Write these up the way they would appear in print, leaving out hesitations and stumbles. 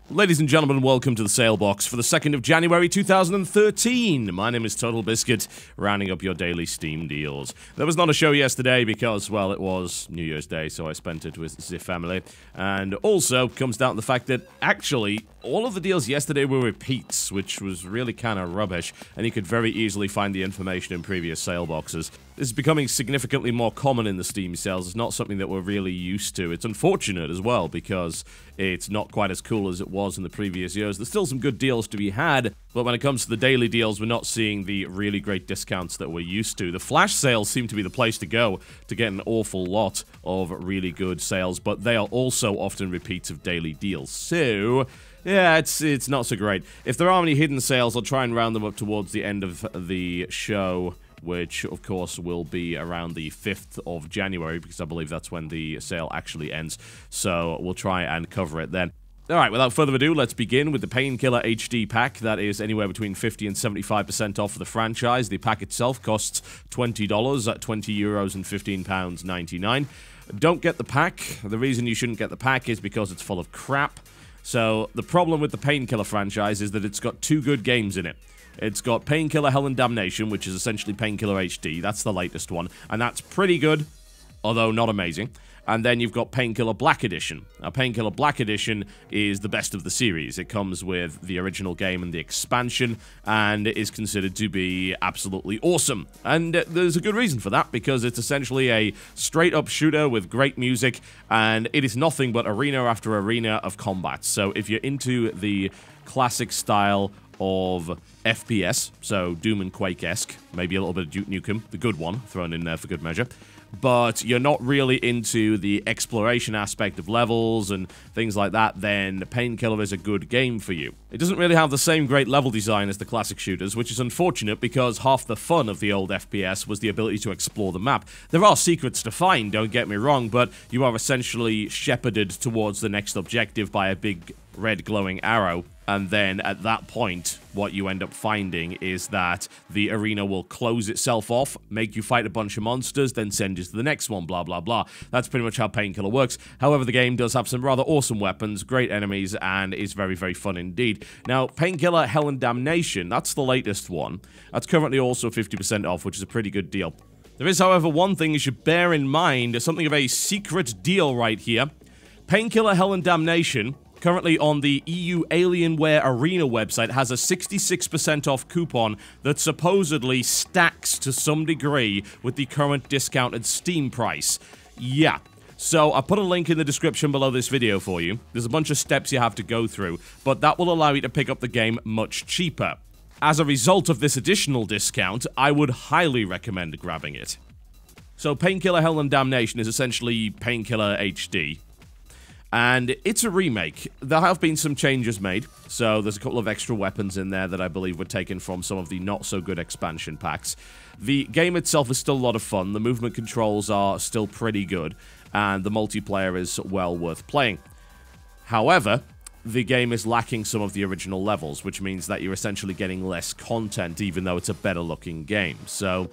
Ladies and gentlemen, welcome to the Salebox for the 2nd of January 2013. My name is TotalBiscuit, rounding up your daily Steam deals. There was not a show yesterday because, well, it was New Year's Day, so I spent it with the family. And also comes down to the fact that, actually, all of the deals yesterday were repeats, which was really kind of rubbish, and you could very easily find the information in previous sale boxes. This is becoming significantly more common in the Steam sales. It's not something that we're really used to. It's unfortunate as well, because it's not quite as cool as it was in the previous years. There's still some good deals to be had, but when it comes to the daily deals, we're not seeing the really great discounts that we're used to. The flash sales seem to be the place to go to get an awful lot of really good sales, but they are also often repeats of daily deals. So yeah, it's not so great. If there are any hidden sales, I'll try and round them up towards the end of the show, which, of course, will be around the 5th of January, because I believe that's when the sale actually ends. So we'll try and cover it then. Alright, without further ado, let's begin with the Painkiller HD Pack. That is anywhere between 50 and 75% off for the franchise. The pack itself costs $20 at €20 and £15.99. Don't get the pack. The reason you shouldn't get the pack is because it's full of crap. So the problem with the Painkiller franchise is that it's got two good games in it. It's got Painkiller Hell and Damnation, which is essentially Painkiller HD. That's the latest one, and that's pretty good, although not amazing. And then you've got Painkiller Black Edition. Now, Painkiller Black Edition is the best of the series. It comes with the original game and the expansion, and it is considered to be absolutely awesome. And there's a good reason for that, because it's essentially a straight-up shooter with great music, and it is nothing but arena after arena of combat. So if you're into the classic style of FPS, so Doom and Quake-esque, maybe a little bit of Duke Nukem, the good one, thrown in there for good measure, but you're not really into the exploration aspect of levels and things like that, then Painkiller is a good game for you. It doesn't really have the same great level design as the classic shooters, which is unfortunate because half the fun of the old FPS was the ability to explore the map. There are secrets to find, don't get me wrong, but you are essentially shepherded towards the next objective by a big red glowing arrow. And then, at that point, what you end up finding is that the arena will close itself off, make you fight a bunch of monsters, then send you to the next one, blah, blah, blah. That's pretty much how Painkiller works. However, the game does have some rather awesome weapons, great enemies, and is very, very fun indeed. Now, Painkiller Hell and Damnation, that's the latest one. That's currently also 50% off, which is a pretty good deal. There is, however, one thing you should bear in mind, something of a secret deal right here. Painkiller Hell and Damnation, currently on the EU Alienware Arena website, has a 66% off coupon that supposedly stacks to some degree with the current discounted Steam price. Yeah. So I put a link in the description below this video for you. There's a bunch of steps you have to go through, but that will allow you to pick up the game much cheaper. As a result of this additional discount, I would highly recommend grabbing it. So Painkiller Hell and Damnation is essentially Painkiller HD. And it's a remake. There have been some changes made, so there's a couple of extra weapons in there that I believe were taken from some of the not-so-good expansion packs. The game itself is still a lot of fun, the movement controls are still pretty good, and the multiplayer is well worth playing. However, the game is lacking some of the original levels, which means that you're essentially getting less content, even though it's a better-looking game. So,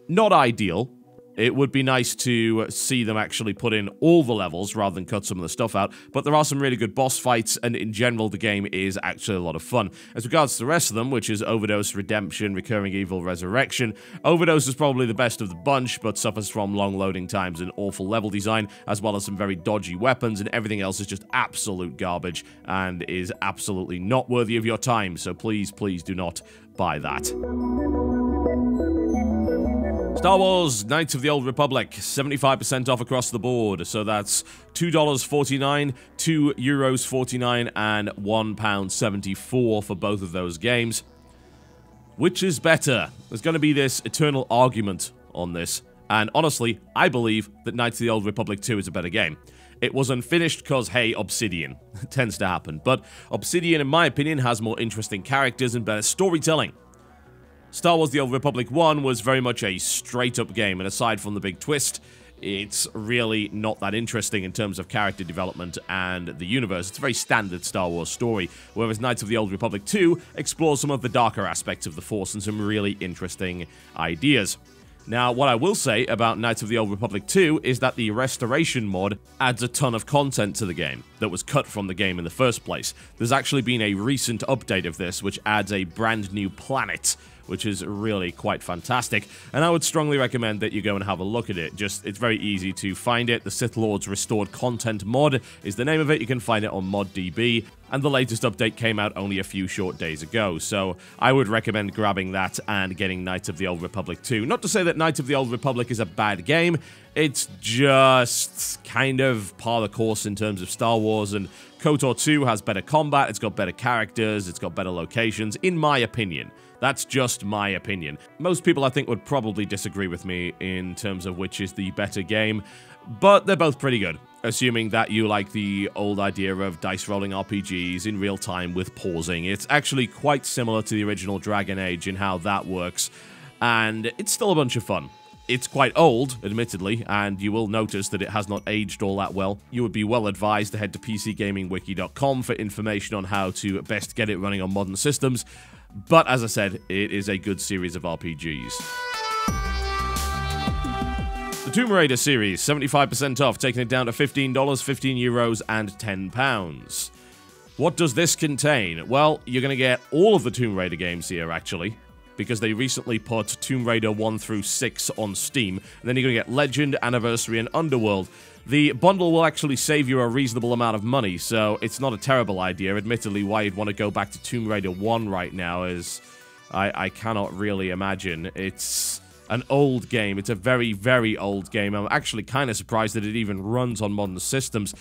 not ideal. It would be nice to see them actually put in all the levels rather than cut some of the stuff out, but there are some really good boss fights, and in general, the game is actually a lot of fun. As regards to the rest of them, which is Overdose, Redemption, Recurring Evil, Resurrection, Overdose is probably the best of the bunch, but suffers from long loading times and awful level design, as well as some very dodgy weapons, and everything else is just absolute garbage, and is absolutely not worthy of your time, so please, please do not buy that. Star Wars Knights of the Old Republic, 75% off across the board, so that's $2.49, €2.49, and £1.74 for both of those games. Which is better? There's going to be this eternal argument on this, and honestly, I believe that Knights of the Old Republic 2 is a better game. It was unfinished because, hey, Obsidian. It tends to happen, but Obsidian, in my opinion, has more interesting characters and better storytelling. Star Wars The Old Republic 1 was very much a straight-up game, and aside from the big twist, it's really not that interesting in terms of character development and the universe. It's a very standard Star Wars story, whereas Knights of the Old Republic 2 explores some of the darker aspects of the Force and some really interesting ideas. Now, what I will say about Knights of the Old Republic 2 is that the Restoration mod adds a ton of content to the game that was cut from the game in the first place. There's actually been a recent update of this, which adds a brand new planet, which is really quite fantastic, and I would strongly recommend that you go and have a look at it. It's very easy to find it. The Sith Lord's Restored Content mod is the name of it. You can find it on ModDB, and the latest update came out only a few short days ago, so I would recommend grabbing that and getting Knights of the Old Republic 2. Not to say that Knights of the Old Republic is a bad game, it's just kind of par the course in terms of Star Wars, and KOTOR 2 has better combat, it's got better characters, it's got better locations, in my opinion. That's just my opinion. Most people, I think, would probably disagree with me in terms of which is the better game, but they're both pretty good, assuming that you like the old idea of dice-rolling RPGs in real time with pausing. It's actually quite similar to the original Dragon Age in how that works, and it's still a bunch of fun. It's quite old, admittedly, and you will notice that it has not aged all that well. You would be well advised to head to PCGamingWiki.com for information on how to best get it running on modern systems. But as I said, it is a good series of RPGs. The Tomb Raider series, 75% off, taking it down to $15, 15 euros, and £10. What does this contain? Well, you're going to get all of the Tomb Raider games here, actually, because they recently put Tomb Raider 1 through 6 on Steam, and then you're going to get Legend, Anniversary, and Underworld. The bundle will actually save you a reasonable amount of money, so it's not a terrible idea. Admittedly, why you'd want to go back to Tomb Raider 1 right now is... I cannot really imagine. It's an old game. It's a very, very old game. I'm actually kind of surprised that it even runs on modern systems.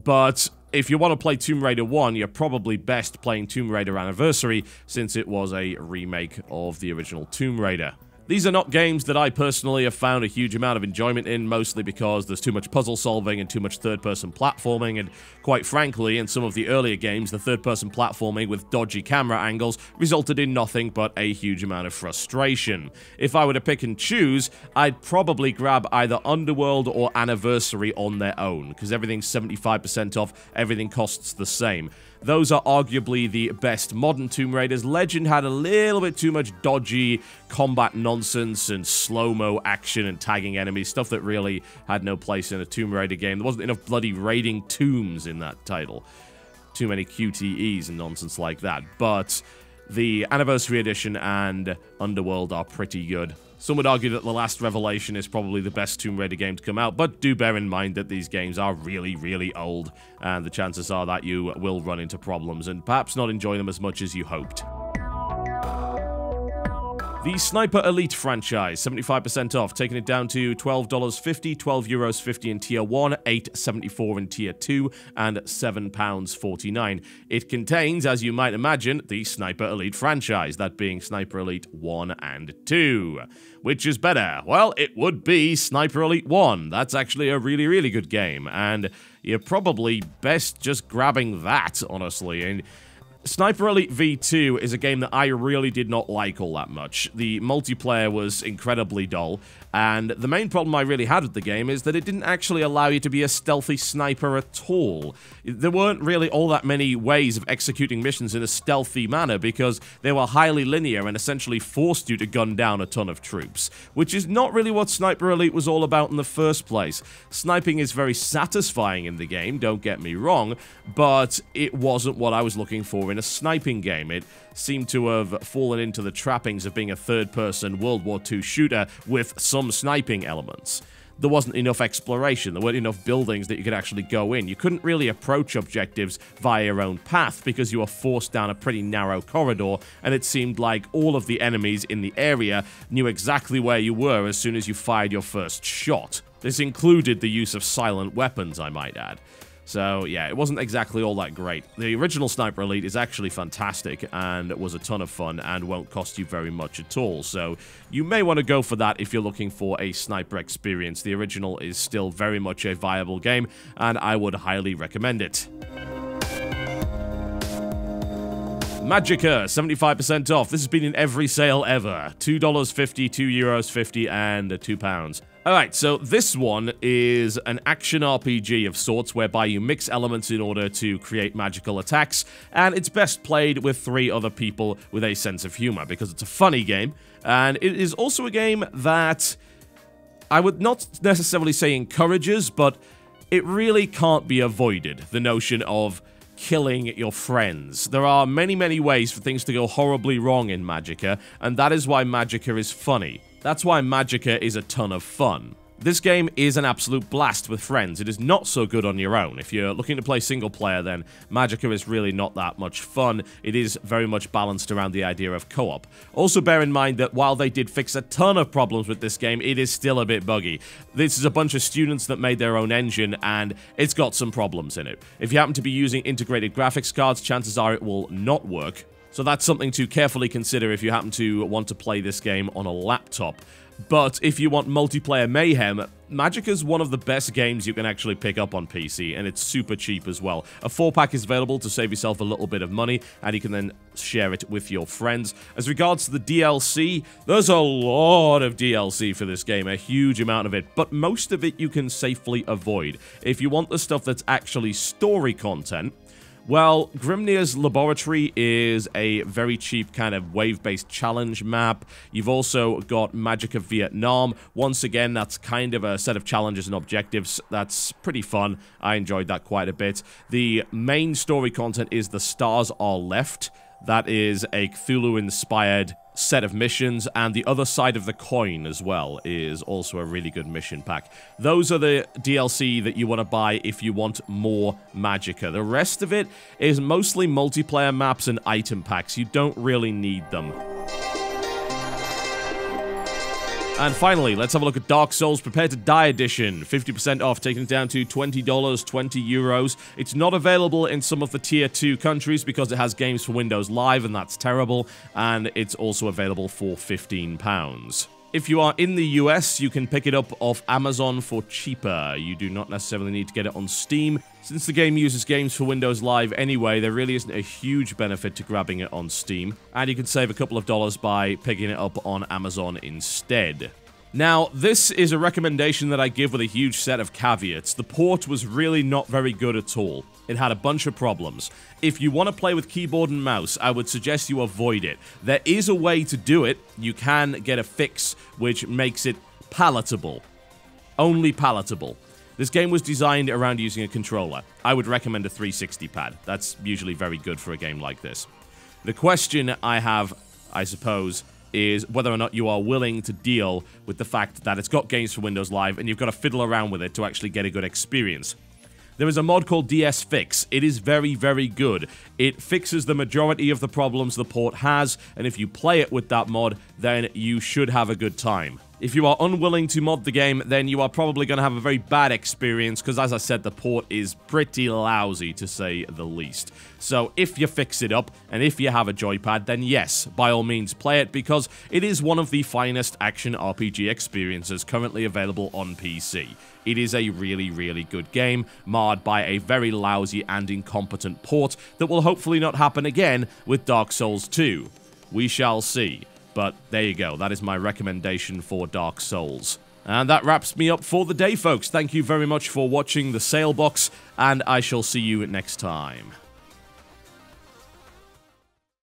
But if you want to play Tomb Raider 1, you're probably best playing Tomb Raider Anniversary, since it was a remake of the original Tomb Raider. These are not games that I personally have found a huge amount of enjoyment in, mostly because there's too much puzzle solving and too much third-person platforming, and quite frankly, in some of the earlier games, the third-person platforming with dodgy camera angles resulted in nothing but a huge amount of frustration. If I were to pick and choose, I'd probably grab either Underworld or Anniversary on their own, because everything's 75% off, everything costs the same. Those are arguably the best modern Tomb Raiders. Legend had a little bit too much dodgy combat nonsense and slow-mo action and tagging enemies, stuff that really had no place in a Tomb Raider game. There wasn't enough bloody raiding tombs in that title. Too many QTEs and nonsense like that. But the Anniversary Edition and Underworld are pretty good. Some would argue that The Last Revelation is probably the best Tomb Raider game to come out, but do bear in mind that these games are really, really old, and the chances are that you will run into problems and perhaps not enjoy them as much as you hoped. The Sniper Elite franchise, 75% off, taking it down to $12.50, €12.50 in Tier 1, $8.74 in Tier 2, and £7.49. It contains, as you might imagine, the Sniper Elite franchise, that being Sniper Elite 1 and 2. Which is better? Well, it would be Sniper Elite 1. That's actually a really, really good game, and you're probably best just grabbing that, honestly. And Sniper Elite V2 is a game that I really did not like all that much. The multiplayer was incredibly dull, and the main problem I really had with the game is that it didn't actually allow you to be a stealthy sniper at all. There weren't really all that many ways of executing missions in a stealthy manner because they were highly linear and essentially forced you to gun down a ton of troops, which is not really what Sniper Elite was all about in the first place. Sniping is very satisfying in the game, don't get me wrong, but it wasn't what I was looking for in a sniping game. It seemed to have fallen into the trappings of being a third-person World War II shooter with some sniping elements. There wasn't enough exploration, there weren't enough buildings that you could actually go in. You couldn't really approach objectives via your own path because you were forced down a pretty narrow corridor, and it seemed like all of the enemies in the area knew exactly where you were as soon as you fired your first shot. This included the use of silent weapons, I might add. So, yeah, it wasn't exactly all that great. The original Sniper Elite is actually fantastic and was a ton of fun and won't cost you very much at all. So, you may want to go for that if you're looking for a sniper experience. The original is still very much a viable game, and I would highly recommend it. Magicka, 75% off. This has been in every sale ever. $2.50, €2.50, and £2. Alright, so this one is an action RPG of sorts whereby you mix elements in order to create magical attacks, and it's best played with 3 other people with a sense of humor because it's a funny game, and it is also a game that I would not necessarily say encourages, but it really can't be avoided, the notion of killing your friends. There are many, many ways for things to go horribly wrong in Magicka, and that is why Magicka is funny. That's why Magicka is a ton of fun. This game is an absolute blast with friends. It is not so good on your own. If you're looking to play single player, then Magicka is really not that much fun. It is very much balanced around the idea of co-op. Also bear in mind that while they did fix a ton of problems with this game, it is still a bit buggy. This is a bunch of students that made their own engine, and it's got some problems in it. If you happen to be using integrated graphics cards, chances are it will not work. So that's something to carefully consider if you happen to want to play this game on a laptop. But if you want multiplayer mayhem, Magicka is one of the best games you can actually pick up on PC, and it's super cheap as well. A 4-pack is available to save yourself a little bit of money, and you can then share it with your friends. As regards to the DLC, there's a lot of DLC for this game, a huge amount of it, but most of it you can safely avoid. If you want the stuff that's actually story content, well, Grimnir's Laboratory is a very cheap kind of wave-based challenge map. You've also got Magicka Vietnam. Once again, that's kind of a set of challenges and objectives. That's pretty fun. I enjoyed that quite a bit. The main story content is The Stars Are Left. That is a Cthulhu-inspired set of missions, and The Other Side of the Coin as well is also a really good mission pack. Those are the DLC that you want to buy if you want more Magicka. The rest of it is mostly multiplayer maps and item packs. You don't really need them. And finally, let's have a look at Dark Souls Prepare to Die Edition. 50% off, taking it down to $20, 20 euros. It's not available in some of the Tier 2 countries because it has games for Windows Live, and that's terrible. And it's also available for £15. If you are in the US, you can pick it up off Amazon for cheaper. You do not necessarily need to get it on Steam. Since the game uses games for Windows Live anyway, there really isn't a huge benefit to grabbing it on Steam, and you can save a couple of dollars by picking it up on Amazon instead. Now, this is a recommendation that I give with a huge set of caveats. The port was really not very good at all. It had a bunch of problems. If you want to play with keyboard and mouse, I would suggest you avoid it. There is a way to do it. You can get a fix which makes it palatable. Only palatable. This game was designed around using a controller. I would recommend a 360 pad. That's usually very good for a game like this. The question I have, I suppose, is whether or not you are willing to deal with the fact that it's got games for Windows Live and you've got to fiddle around with it to actually get a good experience. There is a mod called DS Fix. It is very, very good. It fixes the majority of the problems the port has, and if you play it with that mod, then you should have a good time. If you are unwilling to mod the game, then you are probably going to have a very bad experience, because as I said, the port is pretty lousy, to say the least. So if you fix it up, and if you have a joypad, then yes, by all means play it, because it is one of the finest action RPG experiences currently available on PC. It is a really, really good game, marred by a very lousy and incompetent port that will hopefully not happen again with Dark Souls 2. We shall see. But there you go, that is my recommendation for Dark Souls. And that wraps me up for the day, folks. Thank you very much for watching the Salebox, and I shall see you next time.